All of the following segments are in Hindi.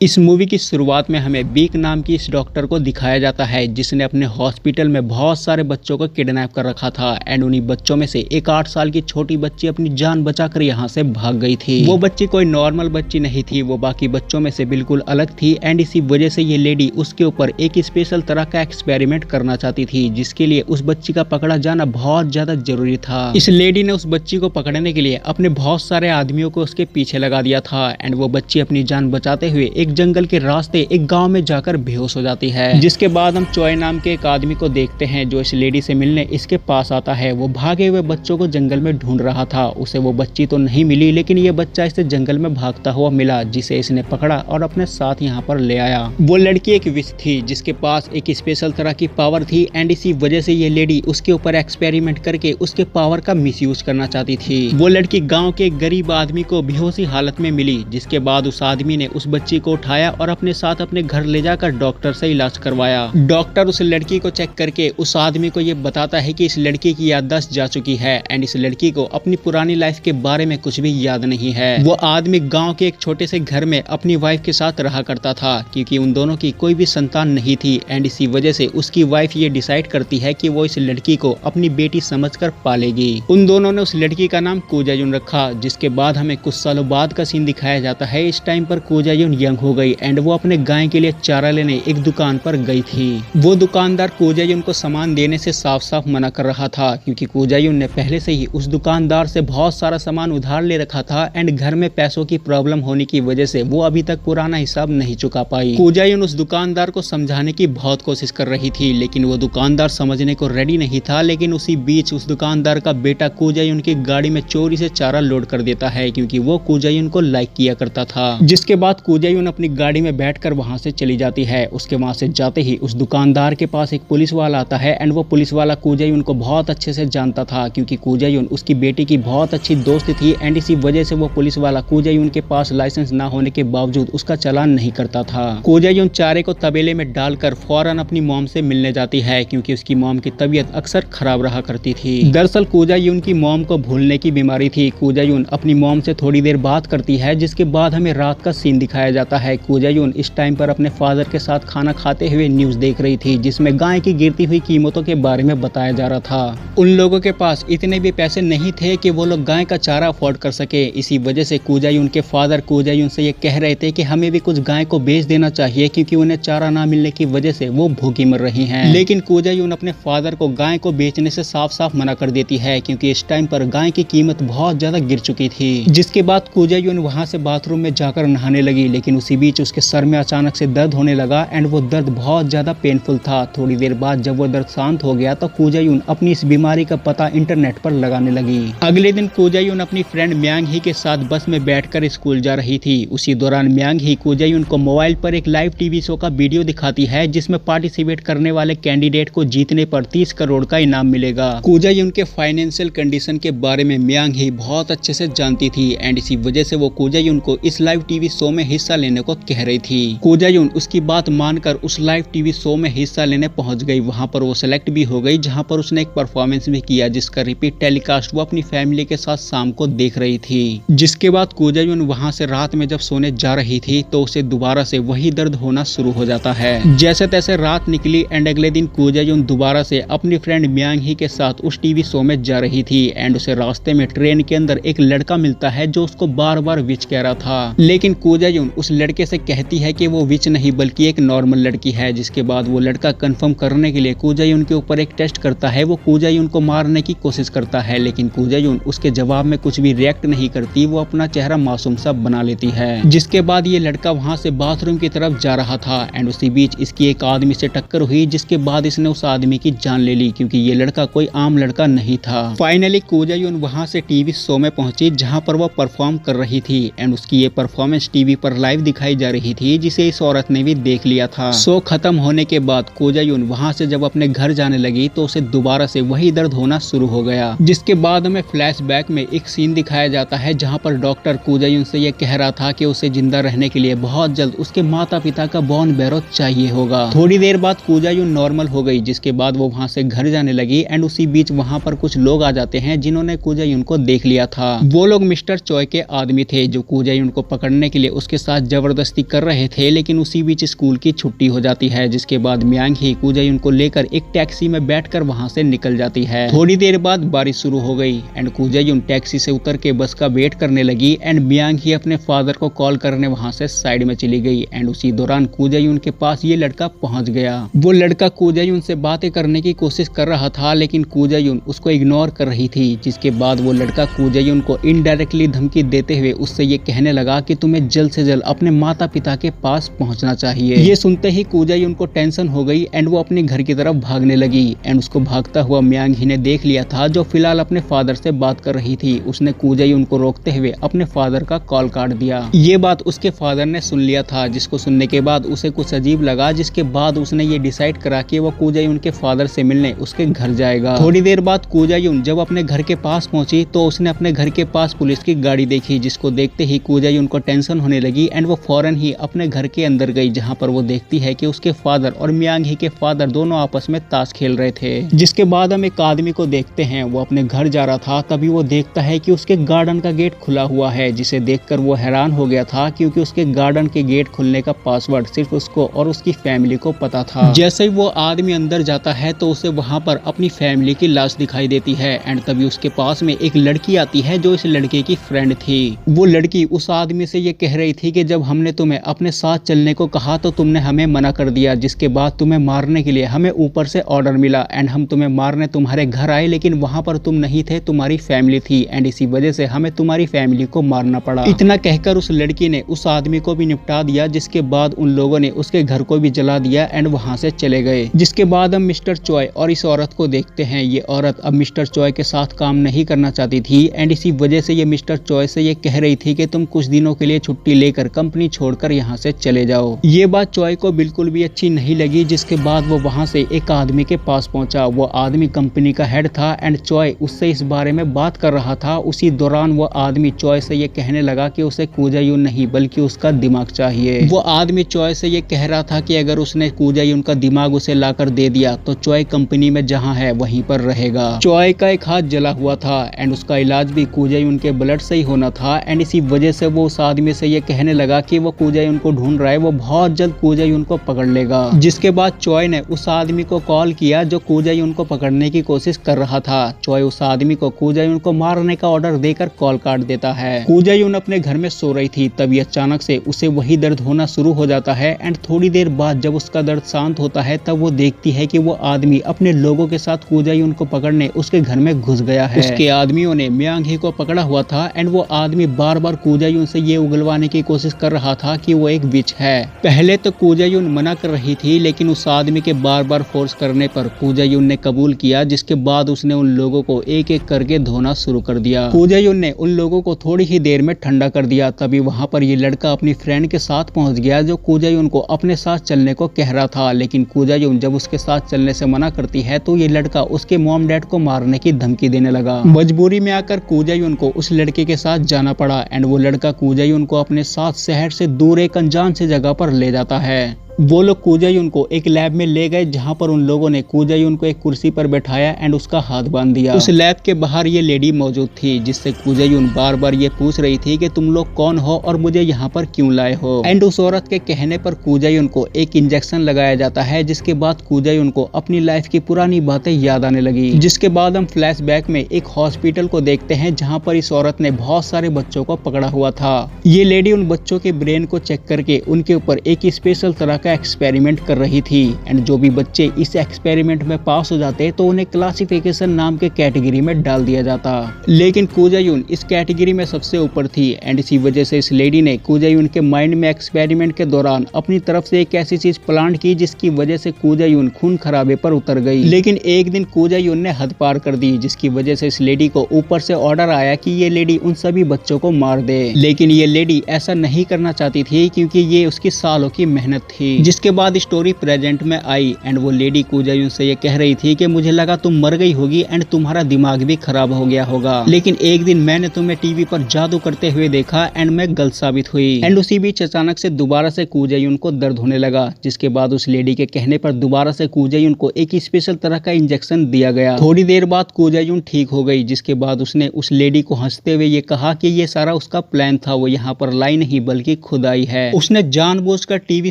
इस मूवी की शुरुआत में हमें बीक नाम की इस डॉक्टर को दिखाया जाता है जिसने अपने हॉस्पिटल में बहुत सारे बच्चों को किडनैप कर रखा था एंड उन्हीं बच्चों में से एक 8 साल की छोटी बच्ची अपनी जान बचाकर यहाँ से भाग गई थी। वो बच्ची कोई नॉर्मल बच्ची नहीं थी, वो बाकी बच्चों में से बिल्कुल अलग थी एंड इसी वजह से ये लेडी उसके ऊपर एक स्पेशल तरह का एक्सपेरिमेंट करना चाहती थी जिसके लिए उस बच्ची का पकड़ा जाना बहुत ज्यादा जरूरी था। इस लेडी ने उस बच्ची को पकड़ने के लिए अपने बहुत सारे आदमियों को उसके पीछे लगा दिया था एंड वो बच्ची अपनी जान बचाते हुए एक जंगल के रास्ते एक गांव में जाकर बेहोश हो जाती है। जिसके बाद हम चॉय नाम के एक आदमी को देखते हैं जो इस लेडी से मिलने इसके पास आता है। वो भागे हुए बच्चों को जंगल में ढूंढ रहा था। उसे वो बच्ची तो नहीं मिली लेकिन ये बच्चा इसे जंगल में भागता हुआ मिला जिसे इसने पकड़ा और अपने साथ यहाँ पर ले आया। वो लड़की एक विच थी जिसके पास एक स्पेशल तरह की पावर थी एंड इसी वजह से ये लेडी उसके ऊपर एक्सपेरिमेंट करके उसके पावर का मिसयूज करना चाहती थी। वो लड़की गाँव के एक गरीब आदमी को बेहोशी हालत में मिली जिसके बाद उस आदमी ने उस बच्ची को उठाया और अपने साथ अपने घर ले जाकर डॉक्टर से इलाज करवाया। डॉक्टर उस लड़की को चेक करके उस आदमी को ये बताता है कि इस लड़की की याददाश्त जा चुकी है एंड इस लड़की को अपनी पुरानी लाइफ के बारे में कुछ भी याद नहीं है। वो आदमी गांव के एक छोटे से घर में अपनी वाइफ के साथ रहा करता था क्योंकि उन दोनों की कोई भी संतान नहीं थी एंड इसी वजह से उसकी वाइफ ये डिसाइड करती है कि वो इस लड़की को अपनी बेटी समझकर पालेगी। उन दोनों ने उस लड़की का नाम कोजायुन रखा। जिसके बाद हमें कुछ सालों बाद का सीन दिखाया जाता है। इस टाइम पर कोजायुन यंग हो गई एंड वो अपने गाय के लिए चारा लेने एक दुकान पर गई थी। वो दुकानदार कोजायुन को सामान देने से साफ साफ मना कर रहा था क्योंकि कोजायुन ने पहले से ही उस दुकानदार से बहुत सारा सामान उधार ले रखा था एंड घर में पैसों की प्रॉब्लम होने की वजह से वो अभी तक पुराना हिसाब नहीं चुका पाई। कोजायुन उस दुकानदार को समझाने की बहुत कोशिश कर रही थी लेकिन वो दुकानदार समझने को रेडी नहीं था। लेकिन उसी बीच उस दुकानदार का बेटा कोजायुन की गाड़ी में चोरी से चारा लोड कर देता है क्योंकि वो कोजायुन को लाइक किया करता था। जिसके बाद कोजायुन अपनी गाड़ी में बैठकर वहां से चली जाती है। उसके वहां से जाते ही उस दुकानदार के पास एक पुलिस वाला आता है एंड वो पुलिस वाला कोजायुन को बहुत अच्छे से जानता था क्योंकि कोजायुन उसकी बेटी की बहुत अच्छी दोस्त थी एंड इसी वजह से वो पुलिस वाला कोजायुन के पास लाइसेंस ना होने के बावजूद उसका चालान नहीं करता था। कोजायुन चारे को तबेले में डालकर फौरन अपनी मॉम से मिलने जाती है क्योंकि उसकी मॉम की तबीयत अक्सर खराब रहा करती थी। दरअसल कोजायुन की मॉम को भूलने की बीमारी थी। कोजायुन अपनी मॉम से थोड़ी देर बात करती है जिसके बाद हमें रात का सीन दिखाया जाता है। कोजायुन इस टाइम पर अपने फादर के साथ खाना खाते हुए न्यूज देख रही थी जिसमें गाय की गिरती हुई कीमतों के बारे में बताया जा रहा था। उन लोगों के पास इतने भी पैसे नहीं थे कि वो लोग गाय का चारा अफोर्ड कर सके। इसी वजह से कोजायुन के फादर कोजायुन से ये कह रहे थे कि हमें भी कुछ गाय को बेच देना चाहिए क्योंकि उन्हें चारा ना मिलने की वजह से वो भूखी मर रही हैं। लेकिन कोजायुन अपने फादर को गाय को बेचने से साफ साफ मना कर देती है क्योंकि इस टाइम पर गाय की कीमत बहुत ज्यादा गिर चुकी थी। जिसके बाद कोजायुन वहां से बाथरूम में जाकर नहाने लगी लेकिन उसी बीच उसके सर में अचानक से दर्द होने लगा एंड वो दर्द बहुत ज्यादा पेनफुल था। थोड़ी देर बाद जब वो दर्द शांत हो गया तो कोजायुन अपनी इस बीमारी का पता इंटरनेट पर लगाने लगी। अगले दिन कोजायुन अपनी फ्रेंड म्यांग ही के साथ बस में बैठकर स्कूल जा रही थी। उसी दौरान म्यांग ही कोजायुन को मोबाइल पर एक लाइव टीवी शो का वीडियो दिखाती है जिसमें पार्टिसिपेट करने वाले कैंडिडेट को जीतने पर 30 करोड़ का इनाम मिलेगा। कोजायुन के फाइनेंशियल कंडीशन के बारे में म्यांग ही बहुत अच्छे से जानती थी एंड इसी वजह से वो कोजायुन को इस लाइव टीवी शो में हिस्सा लेने को कह रही थी। कोजायुन उसकी बात मानकर उस लाइव टीवी शो में हिस्सा लेने पहुंच गई। वहां पर वो सेलेक्ट भी हो गई जहां पर उसने एक परफॉर्मेंस भी किया जिसका रिपीट टेलीकास्ट वो अपनी फैमिली के साथ शाम को देख रही थी। जिसके बाद कोजायुन वहां से रात में जब सोने जा रही थी तो उसे दोबारा से वही दर्द होना शुरू हो जाता है। जैसे तैसे रात निकली एंड अगले दिन कोजायुन दोबारा से अपनी फ्रेंड म्यांग ही के साथ उस टीवी शो में जा रही थी एंड उसे रास्ते में ट्रेन के अंदर एक लड़का मिलता है जो उसको बार बार विच कह रहा था। लेकिन कोजायुन उस लड़के से कहती है कि वो विच नहीं बल्कि एक नॉर्मल लड़की है। जिसके बाद वो लड़का कंफर्म करने के लिए कोजायुन के ऊपर एक टेस्ट करता है। वो कोजायुन को मारने की कोशिश करता है लेकिन कोजायुन उसके जवाब में कुछ भी रिएक्ट नहीं करती। वो अपना चेहरा मासूम सा बना लेती है। जिसके बाद ये लड़का वहां से बाथरूम की तरफ जा रहा था एंड उसी बीच इसकी एक आदमी से टक्कर हुई जिसके बाद इसने उस आदमी की जान ले ली क्योंकि ये लड़का कोई आम लड़का नहीं था। फाइनली कोजायुन वहां से टीवी शो में पहुंची जहां पर वो परफॉर्म कर रही थी एंड उसकी ये परफॉर्मेंस टीवी पर लाइव दिखाई जा रही थी जिसे इस औरत ने भी देख लिया था। शो खत्म होने के बाद कोजायुन वहां से जब अपने घर जाने लगी तो उसे दोबारा से वही दर्द होना शुरू हो गया। जिसके बाद हमें फ्लैशबैक में एक सीन दिखाया जाता है जहां पर डॉक्टर कोजायुन से ये कह रहा था कि उसे जिंदा रहने के लिए बहुत जल्द उसके माता पिता का बोन बैरो चाहिए होगा। थोड़ी देर बाद कोजायुन नॉर्मल हो गई जिसके बाद वो वहां से घर जाने लगी एंड उसी बीच वहां पर कुछ लोग आ जाते हैं जिन्होंने कोजायुन को देख लिया था। वो लोग मिस्टर चॉय के आदमी थे जो कोजायुन को पकड़ने के लिए उसके साथ जबरदस्ती जबरदस्ती कर रहे थे, लेकिन उसी बीच स्कूल की छुट्टी हो जाती है, जिसके बाद मियांग ही कूजायुन को लेकर एक टैक्सी में बैठकर वहां से निकल जाती है। थोड़ी देर बाद बारिश शुरू हो गई एंड कूजायुन टैक्सी से उतर के बस का वेट करने लगी एंड मियांग ही अपने फादर को कॉल करने वहां से साइड में चली गई एंड उसी दौरान कूजायुन के पास ये लड़का पहुंच गया। वो लड़का कूजायुन से बातें करने की कोशिश कर रहा था, लेकिन कूजायुन उसको इग्नोर कर रही थी, जिसके बाद वो लड़का कूजायुन को इनडायरेक्टली धमकी देते हुए उससे ये कहने लगा कि तुम्हें जल्द से जल्द अपने माता पिता के पास पहुंचना चाहिए। ये सुनते ही कूजायुन को टेंशन हो गई एंड वो अपने घर की तरफ भागने लगी एंड उसको भागता हुआ मियांग ही ने देख लिया था, जो फिलहाल अपने फादर से बात कर रही थी। उसने कूजायुन को रोकते हुए अपने फादर का कॉल काट दिया। ये बात उसके फादर ने सुन लिया था, जिसको सुनने के बाद उसे कुछ अजीब लगा, जिसके बाद उसने ये डिसाइड करा कि वो कूजायुन के फादर से मिलने उसके घर जाएगा। थोड़ी देर बाद कूजायुन जब अपने घर के पास पहुंची तो उसने अपने घर के पास पुलिस की गाड़ी देखी, जिसको देखते ही कूजायुन को टेंशन होने लगी एंड वो फौरन ही अपने घर के अंदर गई, जहां पर वो देखती है कि उसके फादर और मियांग ही के फादर दोनों आपस में ताश खेल रहे थे। जिसके बाद हम एक आदमी को देखते हैं, वो अपने घर जा रहा था, तभी वो देखता है कि उसके गार्डन का गेट खुला हुआ है, जिसे देखकर वो हैरान हो गया था, क्योंकि उसके गार्डन के गेट खुलने का पासवर्ड सिर्फ उसको और उसकी फैमिली को पता था। जैसे ही वो आदमी अंदर जाता है तो उसे वहां पर अपनी फैमिली की लाश दिखाई देती है एंड तभी उसके पास में एक लड़की आती है, जो इस लड़के की फ्रेंड थी। वो लड़की उस आदमी से ये कह रही थी कि जब हमने तुम्हें अपने साथ चलने को कहा तो तुमने हमें मना कर दिया, जिसके बाद तुम्हें मारने के लिए हमें ऊपर से ऑर्डर मिला एंड हम तुम्हें मारने तुम्हारे घर आए, लेकिन वहां पर तुम नहीं थे, तुम्हारी फैमिली थी एंड इसी वजह से हमें तुम्हारी फैमिली को मारना पड़ा। इतना कहकर उस लड़की ने उस आदमी को भी निपटा दिया, जिसके बाद उन लोगों ने उसके घर को भी जला दिया एंड वहां से चले गए। जिसके बाद हम मिस्टर चॉय और इस औरत को देखते हैं। ये औरत अब मिस्टर चॉय के साथ काम नहीं करना चाहती थी एंड इसी वजह से ये मिस्टर चॉय से ये कह रही थी कि तुम कुछ दिनों के लिए छुट्टी लेकर कंपनी छोड़कर यहाँ से चले जाओ। ये बात चॉय को बिल्कुल भी अच्छी नहीं लगी, जिसके बाद वो वहाँ से एक आदमी के पास पहुंचा। वो आदमी कंपनी का हेड था एंड चॉय उससे इस बारे में बात कर रहा था। उसी दौरान वो आदमी चॉय से ये कहने लगा कि उसे कूजायुन नहीं बल्कि उसका दिमाग चाहिए। वो आदमी चॉय से ये कह रहा था कि अगर उसने कूजायुन का दिमाग उसे लाकर दे दिया तो चॉय कंपनी में जहाँ है वहीं पर रहेगा। चॉय का एक हाथ जला हुआ था एंड उसका इलाज भी कूजायुन के ब्लड से ही होना था एंड इसी वजह से वो उस आदमी से ये कहने लगा कि वो कूजायुन को ढूंढ रहा है, वो बहुत जल्द कूजायुन को पकड़ लेगा। जिसके बाद चॉय ने उस आदमी को कॉल किया जो कूजायुन को पकड़ने की कोशिश कर रहा था। चॉय उस आदमी को कूजायुन को मारने का ऑर्डर देकर कॉल काट देता है। कूजायुन अपने घर में सो रही थी, तभी अचानक से उसे वही दर्द होना शुरू हो जाता है एंड थोड़ी देर बाद जब उसका दर्द शांत होता है तब वो देखती है कि वो आदमी अपने लोगों के साथ कूजायुन को पकड़ने उसके घर में घुस गया है। उसके आदमियों ने मियांग ही को पकड़ा हुआ था एंड वो आदमी बार बार कूजायुन से ये उगलवाने की कोशिश कर रहा था कि वो एक विच है। पहले तो कूजायुन मना कर रही थी, लेकिन उस आदमी के बार बार फोर्स करने पर कूजायुन ने कबूल किया, जिसके बाद उसने उन लोगों को एक एक करके धोना शुरू कर दिया। कूजायुन ने उन लोगों को थोड़ी ही देर में ठंडा कर दिया। तभी वहां पर ये लड़का अपनी फ्रेंड के साथ पहुंच गया, जो कूजायुन को अपने साथ चलने को कह रहा था, लेकिन कूजायुन जब उसके साथ चलने से मना करती है तो ये लड़का उसके मॉम डैड को मारने की धमकी देने लगा। मजबूरी में आकर कूजायुन को उस लड़के के साथ जाना पड़ा एंड वो लड़का कूजायुन को अपने साथ शहर से दूर एक अनजान सी जगह पर ले जाता है। वो लोग कूजायुन को एक लैब में ले गए, जहां पर उन लोगों ने कूजायुन को एक कुर्सी पर बैठाया एंड उसका हाथ बांध दिया। उस लैब के बाहर ये लेडी मौजूद थी, जिससे कूजायुन बार बार ये पूछ रही थी कि तुम लोग कौन हो और मुझे यहाँ पर क्यों लाए हो। एंड उस औरत के कहने पर कूजायुन को एक इंजेक्शन लगाया जाता है, जिसके बाद कूजायुन को अपनी लाइफ की पुरानी बातें याद आने लगी। जिसके बाद हम फ्लैशबैक में एक हॉस्पिटल को देखते हैं, जहाँ पर इस औरत ने बहुत सारे बच्चों को पकड़ा हुआ था। ये लेडी उन बच्चों के ब्रेन को चेक करके उनके ऊपर एक स्पेशल तरह का एक्सपेरिमेंट कर रही थी एंड जो भी बच्चे इस एक्सपेरिमेंट में पास हो जाते तो उन्हें क्लासिफिकेशन नाम के कैटेगरी में डाल दिया जाता। लेकिन कूजायुन इस कैटेगरी में सबसे ऊपर थी एंड इसी वजह से इस लेडी ने कूजायुन के माइंड में एक्सपेरिमेंट के दौरान अपनी तरफ से एक ऐसी चीज प्लांट की, जिसकी वजह से कूजायुन खून खराबे पर उतर गई। लेकिन एक दिन कूजायुन ने हद पार कर दी, जिसकी वजह से इस लेडी को ऊपर से ऑर्डर आया कि ये लेडी उन सभी बच्चों को मार दे। लेकिन ये लेडी ऐसा नहीं करना चाहती थी, क्योंकि ये उसकी सालों की मेहनत थी। थी। जिसके बाद स्टोरी प्रेजेंट में आई एंड वो लेडी कू जायून से ये कह रही थी कि मुझे लगा तुम मर गई होगी एंड तुम्हारा दिमाग भी खराब हो गया होगा, लेकिन एक दिन मैंने तुम्हें टीवी पर जादू करते हुए देखा एंड मैं गलत साबित हुई। एंड उसी बीच अचानक से दोबारा से कू जायून को दर्द होने लगा, जिसके बाद उस लेडी के कहने पर दोबारा से कू जायून को एक स्पेशल तरह का इंजेक्शन दिया गया। थोड़ी देर बाद कू जायून ठीक हो गई, जिसके बाद उसने उस लेडी को हंसते हुए ये कहा कि ये सारा उसका प्लान था, वो यहाँ पर लाई नहीं बल्कि खुद आई है। उसने जानबूझकर टीवी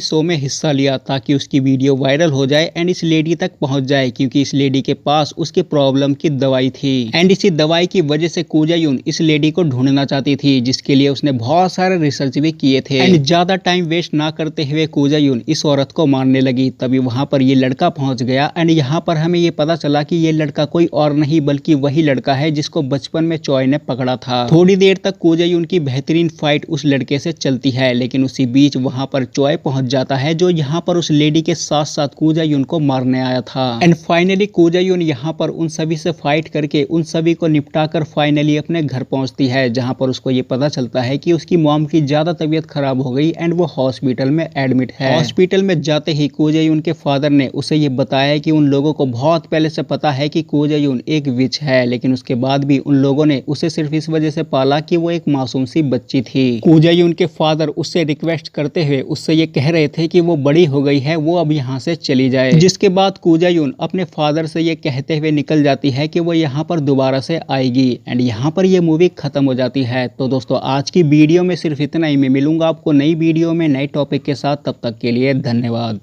शो में हिस्सा लिया ताकि उसकी वीडियो वायरल हो जाए एंड इस लेडी तक पहुंच जाए, क्योंकि इस लेडी के पास उसके प्रॉब्लम की दवाई थी एंड इसी दवाई की वजह से कू जायून इस लेडी को ढूंढना चाहती थी, जिसके लिए उसने बहुत सारे रिसर्च भी किए थे। एंड ज्यादा टाइम वेस्ट ना करते हुए कू जायून इस औरत को मारने लगी। तभी वहां पर ये लड़का पहुंच गया एंड यहाँ पर हमें ये पता चला कि ये लड़का कोई और नहीं बल्कि वही लड़का है जिसको बचपन में चॉय ने पकड़ा था। थोड़ी देर तक कू जायून की बेहतरीन फाइट उस लड़के से चलती है, लेकिन उसी बीच वहां पर चॉय पहुंच जाता है जो यहाँ पर उस लेडी के साथ साथ कू जायून को मारने आया था। एंड फाइनली कू जायून यहाँ पर उन सभी से फाइट करके उन सभी को निपटा कर फाइनली अपने घर पहुंचती है, जहाँ पर उसको ये पता चलता है कि उसकी मॉम की ज्यादा तबीयत खराब हो गई एंड वो हॉस्पिटल में एडमिट है। हॉस्पिटल में जाते ही कू जायून के फादर ने उसे ये बताया कि उन लोगों को बहुत पहले से पता है कि कू जायून एक विच है, लेकिन उसके बाद भी उन लोगों ने उसे सिर्फ इस वजह से पाला कि वो एक मासूम सी बच्ची थी। कू जायून के फादर उससे रिक्वेस्ट करते हुए उससे ये कह रहे थे कि वो बड़ी हो गई है, वो अब यहाँ से चली जाए। जिसके बाद कू जायून अपने फादर से ये कहते हुए निकल जाती है कि वो यहाँ पर दोबारा से आएगी एंड यहाँ पर ये मूवी खत्म हो जाती है। तो दोस्तों आज की वीडियो में सिर्फ इतना ही। मैं मिलूंगा आपको नई वीडियो में नए टॉपिक के साथ, तब तक के लिए धन्यवाद।